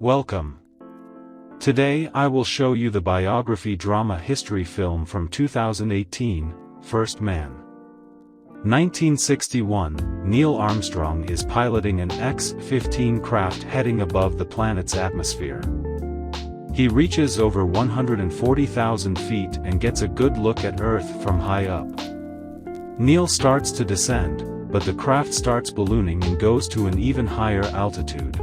Welcome. Today I will show you the biography drama history film from 2018, First Man. 1961, Neil Armstrong is piloting an X-15 craft heading above the planet's atmosphere. He reaches over 140,000 feet and gets a good look at Earth from high up. Neil starts to descend, but the craft starts ballooning and goes to an even higher altitude.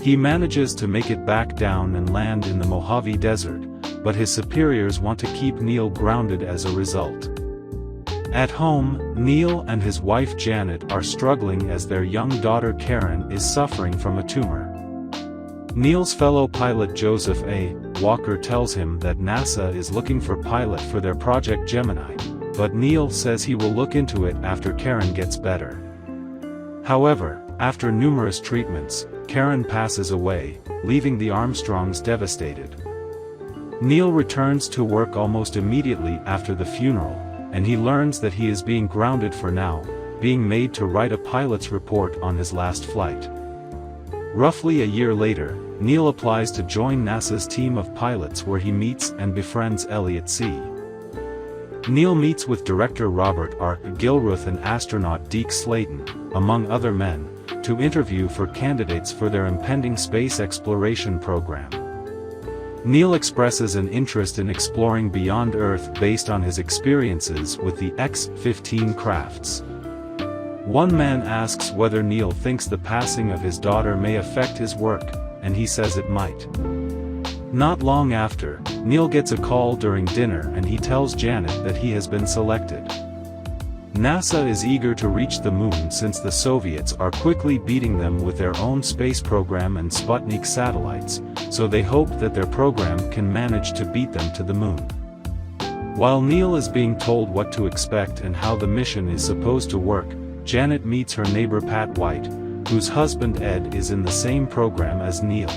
He manages to make it back down and land in the Mojave Desert, but his superiors want to keep Neil grounded as a result. At home, Neil and his wife Janet are struggling as their young daughter Karen is suffering from a tumor. Neil's fellow pilot Joseph A. Walker tells him that NASA is looking for a pilot for their Project Gemini, but Neil says he will look into it after Karen gets better. However, after numerous treatments, Karen passes away, leaving the Armstrongs devastated. Neil returns to work almost immediately after the funeral, and he learns that he is being grounded for now, being made to write a pilot's report on his last flight. Roughly a year later, Neil applies to join NASA's team of pilots where he meets and befriends Elliot C. Neil meets with director Robert R. Gilruth and astronaut Deke Slayton, among other men, to interview for candidates for their impending space exploration program. Neil expresses an interest in exploring beyond Earth based on his experiences with the X-15 crafts. One man asks whether Neil thinks the passing of his daughter may affect his work, and he says it might. Not long after, Neil gets a call during dinner and he tells Janet that he has been selected. NASA is eager to reach the moon since the Soviets are quickly beating them with their own space program and Sputnik satellites, so they hope that their program can manage to beat them to the moon. While Neil is being told what to expect and how the mission is supposed to work, Janet meets her neighbor Pat White, whose husband Ed is in the same program as Neil.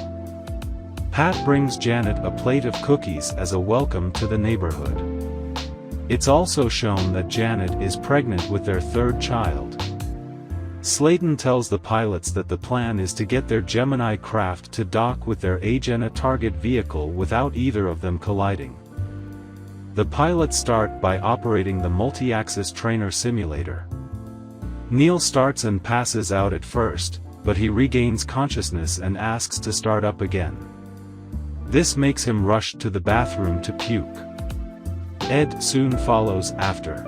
Pat brings Janet a plate of cookies as a welcome to the neighborhood. It's also shown that Janet is pregnant with their third child. Slayton tells the pilots that the plan is to get their Gemini craft to dock with their Agena target vehicle without either of them colliding. The pilots start by operating the multi-axis trainer simulator. Neil starts and passes out at first, but he regains consciousness and asks to start up again. This makes him rush to the bathroom to puke. Ed soon follows after.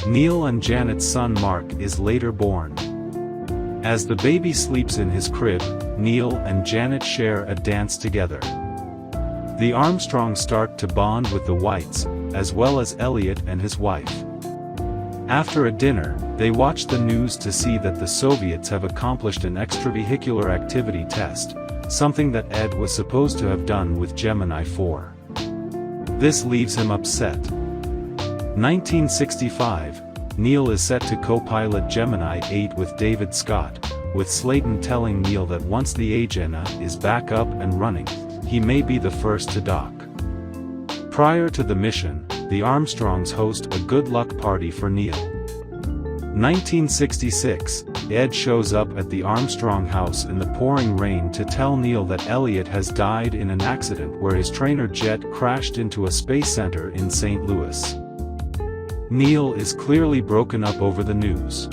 Neil and Janet's son Mark is later born. As the baby sleeps in his crib, Neil and Janet share a dance together. The Armstrongs start to bond with the Whites, as well as Elliot and his wife. After a dinner, they watch the news to see that the Soviets have accomplished an extravehicular activity test, something that Ed was supposed to have done with Gemini 4. This leaves him upset. 1965, Neil is set to co-pilot Gemini 8 with David Scott, with Slayton telling Neil that once the Agena is back up and running, he may be the first to dock. Prior to the mission, the Armstrongs host a good luck party for Neil. 1966, Ed shows up at the Armstrong house in the pouring rain to tell Neil that Elliot has died in an accident where his trainer jet crashed into a space center in St. Louis. Neil is clearly broken up over the news.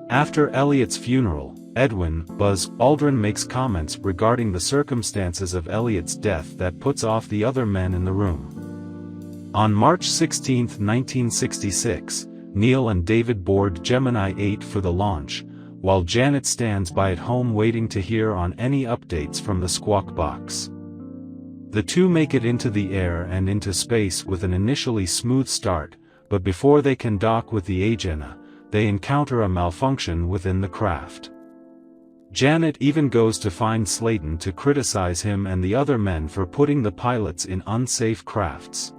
After Elliot's funeral, Edwin "Buzz" Aldrin makes comments regarding the circumstances of Elliot's death that puts off the other men in the room. On March 16, 1966, Neil and David board Gemini 8 for the launch, while Janet stands by at home waiting to hear on any updates from the squawk box. The two make it into the air and into space with an initially smooth start, but before they can dock with the Agena, they encounter a malfunction within the craft. Janet even goes to find Slayton to criticize him and the other men for putting the pilots in unsafe crafts.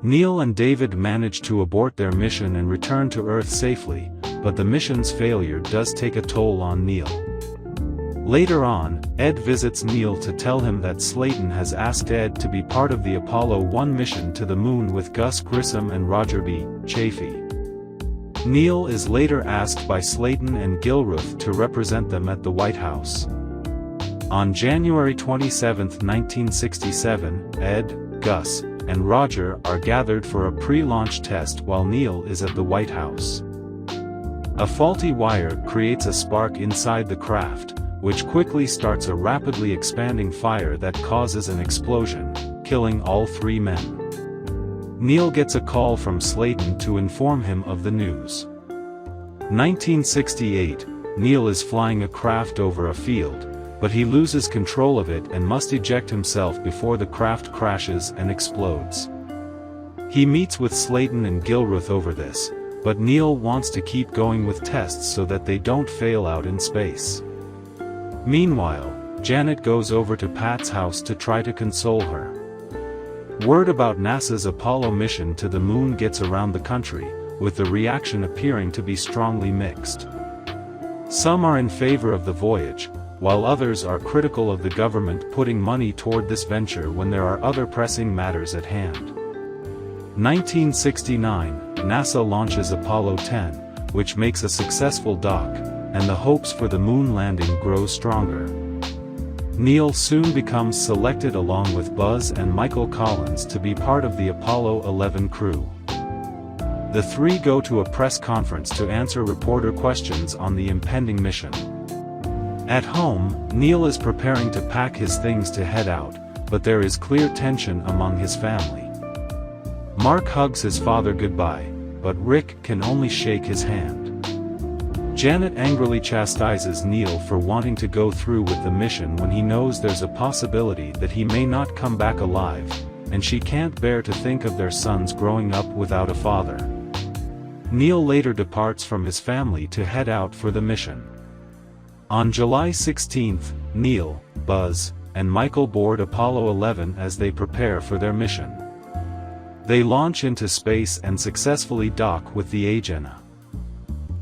Neil and David manage to abort their mission and return to Earth safely, but the mission's failure does take a toll on Neil. Later on, Ed visits Neil to tell him that Slayton has asked Ed to be part of the Apollo 1 mission to the moon with Gus Grissom and Roger B. Chaffee. Neil is later asked by Slayton and Gilruth to represent them at the White House. On January 27, 1967, Ed, Gus, and Roger are gathered for a pre-launch test while Neil is at the White House. A faulty wire creates a spark inside the craft, which quickly starts a rapidly expanding fire that causes an explosion, killing all three men. Neil gets a call from Slayton to inform him of the news. 1968, Neil is flying a craft over a field, but he loses control of it and must eject himself before the craft crashes and explodes. He meets with Slayton and Gilruth over this, but Neil wants to keep going with tests so that they don't fail out in space. Meanwhile, Janet goes over to Pat's house to try to console her. Word about NASA's Apollo mission to the moon gets around the country, with the reaction appearing to be strongly mixed. Some are in favor of the voyage, while others are critical of the government putting money toward this venture when there are other pressing matters at hand. 1969, NASA launches Apollo 10, which makes a successful dock, and the hopes for the moon landing grow stronger. Neil soon becomes selected along with Buzz and Michael Collins to be part of the Apollo 11 crew. The three go to a press conference to answer reporter questions on the impending mission. At home, Neil is preparing to pack his things to head out, but there is clear tension among his family. Mark hugs his father goodbye, but Rick can only shake his hand. Janet angrily chastises Neil for wanting to go through with the mission when he knows there's a possibility that he may not come back alive, and she can't bear to think of their sons growing up without a father. Neil later departs from his family to head out for the mission. On July 16, Neil, Buzz, and Michael board Apollo 11 as they prepare for their mission. They launch into space and successfully dock with the Agena.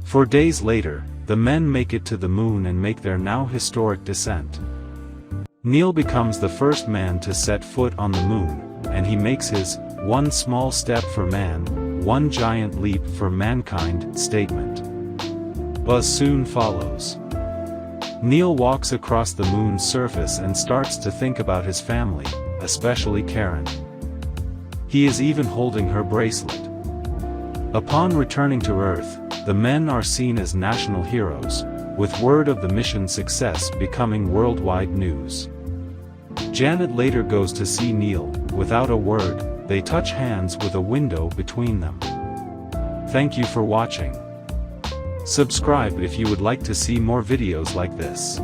4 days later, the men make it to the moon and make their now historic descent. Neil becomes the first man to set foot on the moon, and he makes his "one small step for man, one giant leap for mankind" statement. Buzz soon follows. Neil walks across the moon's surface and starts to think about his family, especially Karen. He is even holding her bracelet. Upon returning to Earth, the men are seen as national heroes, with word of the mission's success becoming worldwide news. Janet later goes to see Neil. Without a word, they touch hands with a window between them. Thank you for watching. Subscribe if you would like to see more videos like this.